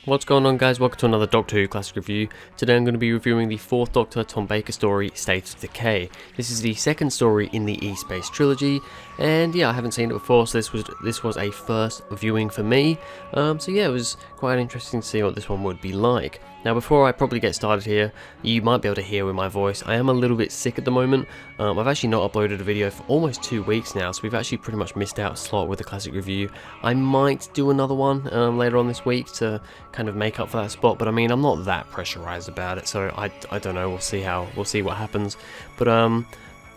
What's going on, guys? Welcome to another Doctor Who classic review. Today I'm going to be reviewing the 4th Doctor Tom Baker story, State of Decay. This is the second story in the E-Space trilogy, and yeah, I haven't seen it before, so this was a first viewing for me. So yeah, it was quite interesting to see what this one would be like. Now, before I probably get started here, you might be able to hear with my voice, I am a little bit sick at the moment. I've actually not uploaded a video for almost 2 weeks now, so we've actually pretty much missed out a slot with the classic review. I might do another one later on this week to kind of make up for that spot, but I mean, I'm not that pressurized about it, so I don't know, we'll see what happens. But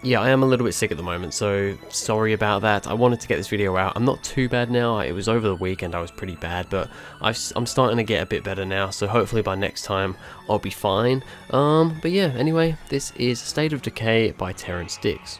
yeah, I am a little bit sick at the moment, so sorry about that. I wanted to get this video out. I'm not too bad now. It was over the weekend I was pretty bad, but I'm starting to get a bit better now, so hopefully by next time I'll be fine. But yeah, anyway, this is State of Decay by Terrence Dicks.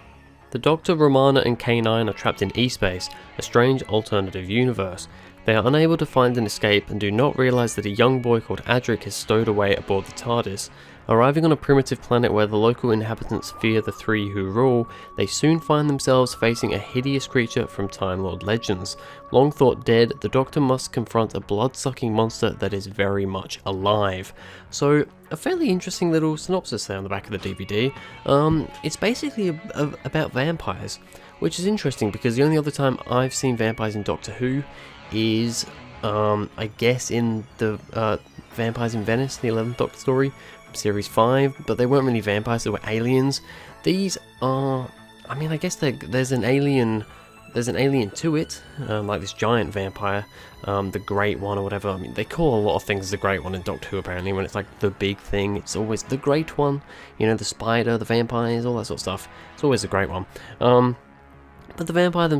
The Doctor, Romana and K9 are trapped in E-Space, a strange alternative universe. They are unable to find an escape and do not realise that a young boy called Adric is stowed away aboard the TARDIS. Arriving on a primitive planet where the local inhabitants fear the three who rule, they soon find themselves facing a hideous creature from Time Lord legends. Long thought dead, the Doctor must confront a blood-sucking monster that is very much alive. So, a fairly interesting little synopsis there on the back of the DVD. It's basically about vampires, which is interesting because the only other time I've seen vampires in Doctor Who is, I guess, in the Vampires in Venice, the 11th Doctor story from Series 5, but they weren't really vampires, they were aliens. These are, I mean, I guess there's an alien to it, like this giant vampire, the Great One or whatever. I mean, they call a lot of things the Great One in Doctor Who apparently. When it's like the big thing, it's always the Great One. You know, the spider, the vampires, all that sort of stuff. It's always the Great One. But the vampires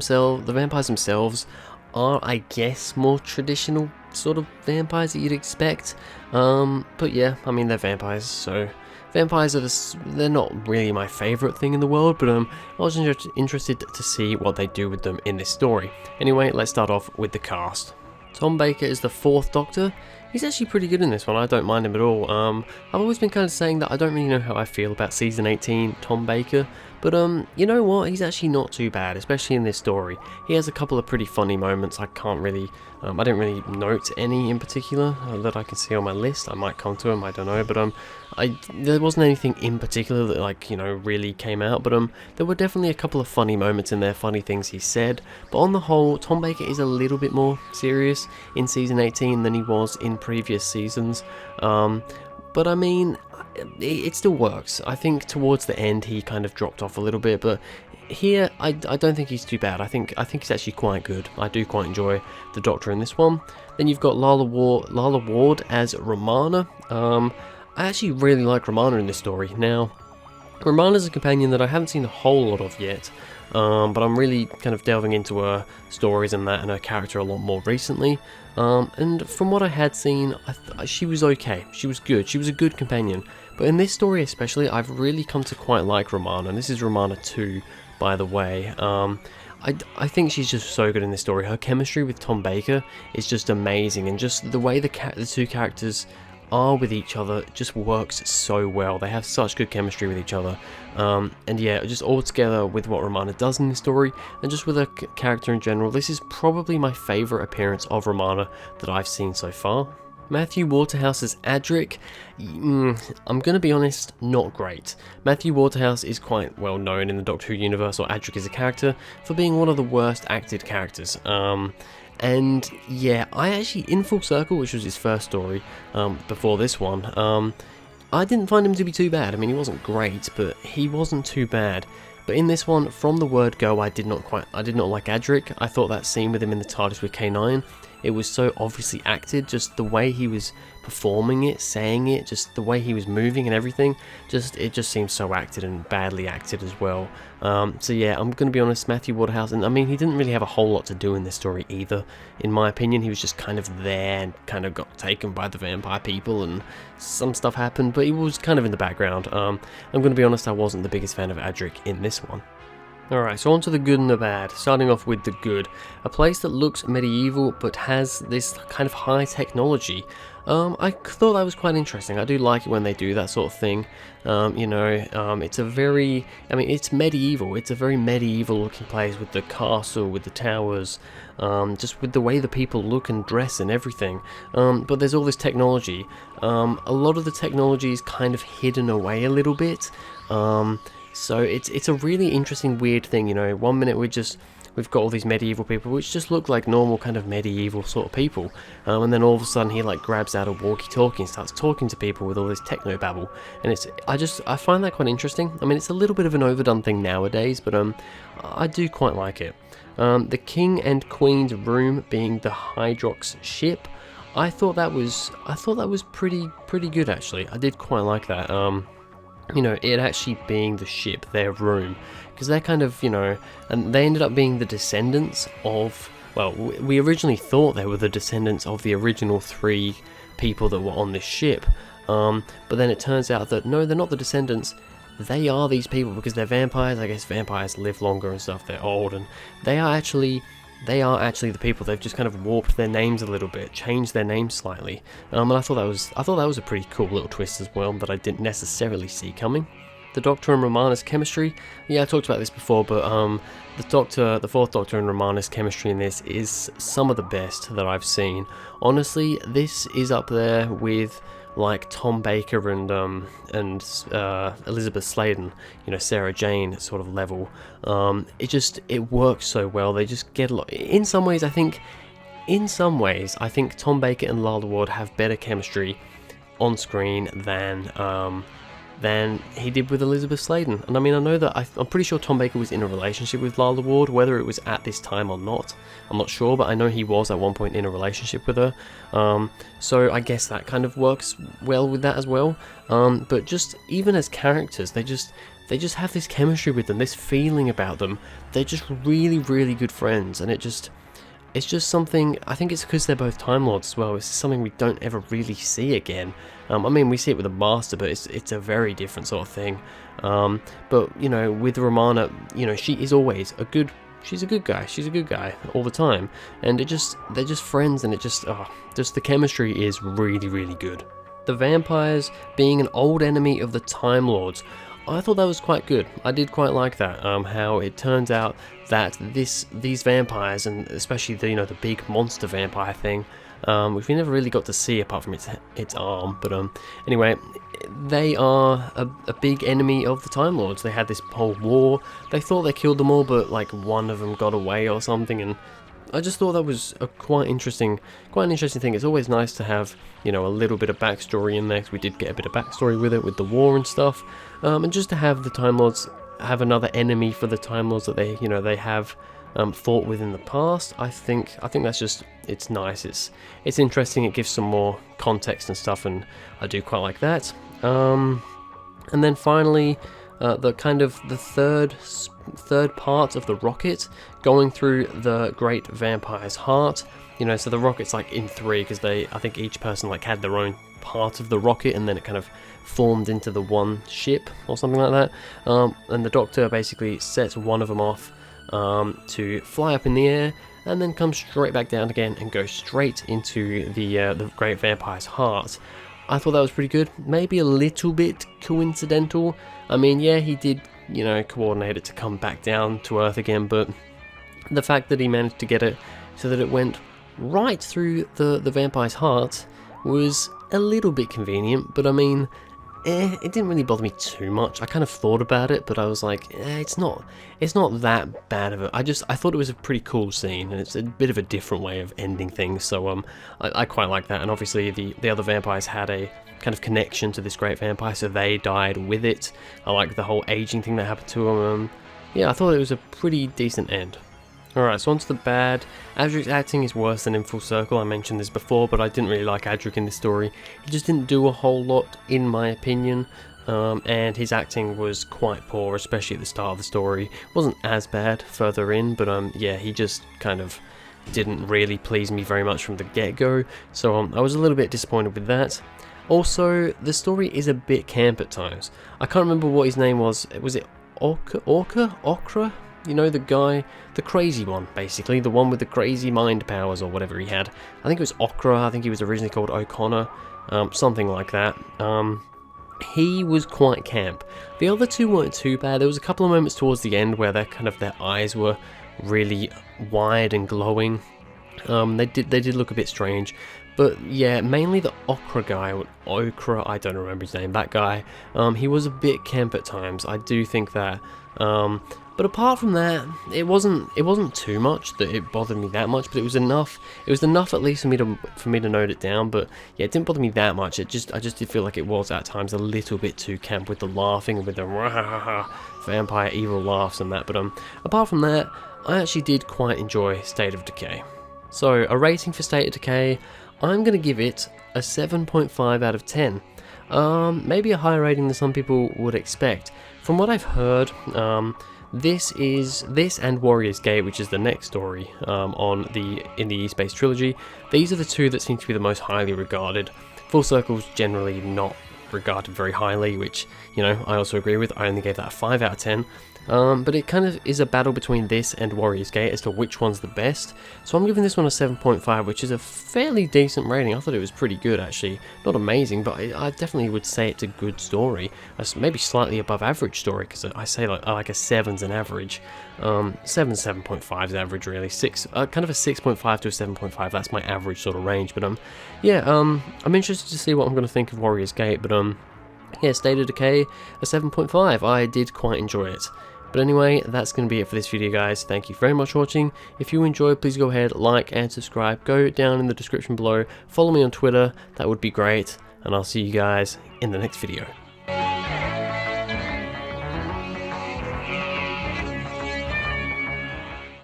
themselves are, I guess, more traditional sort of vampires that you'd expect. But yeah, I mean, they're vampires, so vampires they're not really my favourite thing in the world, but I was interested to see what they do with them in this story. Anyway, let's start off with the cast. Tom Baker is the 4th Doctor. He's actually pretty good in this one, I don't mind him at all. I've always been kind of saying that I don't really know how I feel about Season 18 Tom Baker, but you know what, he's actually not too bad, especially in this story. He has a couple of pretty funny moments. I didn't really note any in particular that I can see on my list. I might come to them, I don't know, but there wasn't anything in particular that, like, you know, really came out, but there were definitely a couple of funny moments in there, funny things he said. But on the whole, Tom Baker is a little bit more serious in Season 18 than he was in previous seasons. But I mean, it still works. I think towards the end he kind of dropped off a little bit, but here I don't think he's too bad. I think he's actually quite good. I do quite enjoy the Doctor in this one. Then you've got Lala Ward as Romana. I actually really like Romana in this story. Now, Romana's a companion that I haven't seen a whole lot of yet, but I'm really kind of delving into her stories and her character a lot more recently. And from what I had seen, she was okay. She was good. She was a good companion. But in this story especially, I've really come to quite like Romana, and this is Romana 2, by the way. I think she's just so good in this story. Her chemistry with Tom Baker is just amazing, and just the way the two characters are with each other just works so well. They have such good chemistry with each other, and yeah, just all together with what Romana does in this story, and just with her character in general, this is probably my favourite appearance of Romana that I've seen so far. Matthew Waterhouse as Adric, I'm going to be honest, not great. Matthew Waterhouse is quite well known in the Doctor Who universe, or Adric as a character, for being one of the worst acted characters. And yeah, I actually, in Full Circle, which was his first story before this one, I didn't find him to be too bad. I mean, he wasn't great, but he wasn't too bad. But in this one, from the word go, I did not like Adric. I thought that scene with him in the TARDIS with K9, it was so obviously acted, just the way he was performing it, saying it, just the way he was moving and everything, it just seemed so acted and badly acted as well. So yeah, I'm going to be honest, Matthew Waterhouse, and I mean, he didn't really have a whole lot to do in this story either, in my opinion. He was just kind of there and kind of got taken by the vampire people and some stuff happened, but he was kind of in the background. I'm going to be honest, I wasn't the biggest fan of Adric in this one. Alright, so on to the good and the bad. Starting off with the good. A place that looks medieval but has this kind of high technology. I thought that was quite interesting. I do like it when they do that sort of thing. It's a very, it's medieval. It's a very medieval looking place with the castle, with the towers, just with the way the people look and dress and everything. But there's all this technology. A lot of the technology is kind of hidden away a little bit. So it's a really interesting, weird thing, you know. One minute we've got all these medieval people which just look like normal kind of medieval sort of people, and then all of a sudden he like grabs out a walkie-talkie and starts talking to people with all this techno babble, and I find that quite interesting. I mean, it's a little bit of an overdone thing nowadays, but I do quite like it. The King and Queen's room being the Hydrox ship, I thought that was pretty good actually. I did quite like that. It actually being the ship, their room, because they're kind of, and they ended up being the descendants of, well, we originally thought they were the descendants of the original 3 people that were on this ship, but then it turns out that no, they're not the descendants. They are these people because they're vampires. I guess vampires live longer and stuff, they're old, and they are actually the people. They've just kind of warped their names a little bit, changed their names slightly, and I thought that was a pretty cool little twist as well that I didn't necessarily see coming. The Doctor and Romana's chemistry, yeah, I talked about this before, but the Fourth Doctor and Romana's chemistry in this is some of the best that I've seen. Honestly, this is up there with like Tom Baker and Elizabeth Sladen, Sarah Jane sort of level. It works so well. They just get a lot. In some ways, I think Tom Baker and Lalla Ward have better chemistry on screen than he did with Elizabeth Sladen. And I mean, I know that I'm pretty sure Tom Baker was in a relationship with Lalla Ward, whether it was at this time or not, I'm not sure, but I know he was at one point in a relationship with her. So I guess that kind of works well with that as well. But just even as characters, they just have this chemistry with them, this feeling about them. They're just really, really good friends, and it's just something. I think it's because they're both Time Lords as well. It's something we don't ever really see again. I mean, we see it with the Master, but it's a very different sort of thing. But with Romana, she is always she's a good guy. She's a good guy all the time, and they're just friends, and just the chemistry is really, really good. The vampires being an old enemy of the Time Lords, I thought that was quite good. I did quite like that. How it turns out that these vampires, and especially the big monster vampire thing, which we never really got to see apart from its arm. But anyway, they are a big enemy of the Time Lords. They had this whole war. They thought they killed them all, but like one of them got away or something, and I just thought that was a quite an interesting thing. It's always nice to have, a little bit of backstory in there, because we did get a bit of backstory with it, with the war and stuff. And just to have the Time Lords have another enemy for the Time Lords that they have fought with in the past. I think that's just, it's nice. It's interesting. It gives some more context and stuff, and I do quite like that. And then finally, the third part of the rocket going through the Great Vampire's heart. So the rocket's like in 3, because I think each person like had their own part of the rocket, and then it kind of formed into the one ship or something like that. And the Doctor basically sets one of them off to fly up in the air, and then come straight back down again and go straight into the Great Vampire's heart. I thought that was pretty good. Maybe a little bit coincidental. I mean, yeah, he did, coordinate it to come back down to Earth again, but the fact that he managed to get it so that it went right through the vampire's heart was a little bit convenient, but I mean, it didn't really bother me too much. I kind of thought about it, but I was like, it's not that bad of it. I thought it was a pretty cool scene, and it's a bit of a different way of ending things, so I quite like that. And obviously the other vampires had a kind of connection to this great vampire, so they died with it. I like the whole aging thing that happened to them. Yeah, I thought it was a pretty decent end. Alright, so on to the bad. Adric's acting is worse than in Full Circle. I mentioned this before, but I didn't really like Adric in this story. He just didn't do a whole lot, in my opinion, and his acting was quite poor, especially at the start of the story. It wasn't as bad further in, but yeah, he just kind of didn't really please me very much from the get-go, so I was a little bit disappointed with that. Also, the story is a bit camp at times. I can't remember what his name was. Was it Okra? you know, the guy, the crazy one, basically, the one with the crazy mind powers or whatever he had. I think it was Okra, I think he was originally called O'Connor, something like that. He was quite camp. The other two weren't too bad. There was a couple of moments towards the end where their eyes were really wide and glowing. They did look a bit strange. But yeah, mainly the Okra guy, or Okra, I don't remember his name, that guy, he was a bit camp at times, I do think that. But apart from that, it wasn't too much that it bothered me that much, but it was enough at least for me to note it down. But yeah, it didn't bother me that much. I just did feel like it was at times a little bit too camp with the laughing and with the vampire evil laughs and that. But apart from that, I actually did quite enjoy State of Decay. So a rating for State of Decay, I'm going to give it a 7.5 out of 10. Maybe a higher rating than some people would expect. From what I've heard, this and Warrior's Gate, which is the next story in the E-Space trilogy, these are the two that seem to be the most highly regarded. Full Circle's generally not regarded very highly, which, you know, I also agree with. I only gave that a 5 out of 10. But it kind of is a battle between this and Warrior's Gate as to which one's the best. So I'm giving this one a 7.5, which is a fairly decent rating. I thought it was pretty good, actually. Not amazing, but I definitely would say it's a good story. Maybe slightly above average story, because I say like a 7's an average. 7.5 is average, really. Kind of a 6.5 to a 7.5. That's my average sort of range. But yeah, I'm interested to see what I'm going to think of Warrior's Gate. But yeah, State of Decay, a 7.5. I did quite enjoy it. But anyway, that's going to be it for this video, guys. Thank you very much for watching. If you enjoyed, please go ahead, like and subscribe. Go down in the description below. Follow me on Twitter. That would be great. And I'll see you guys in the next video.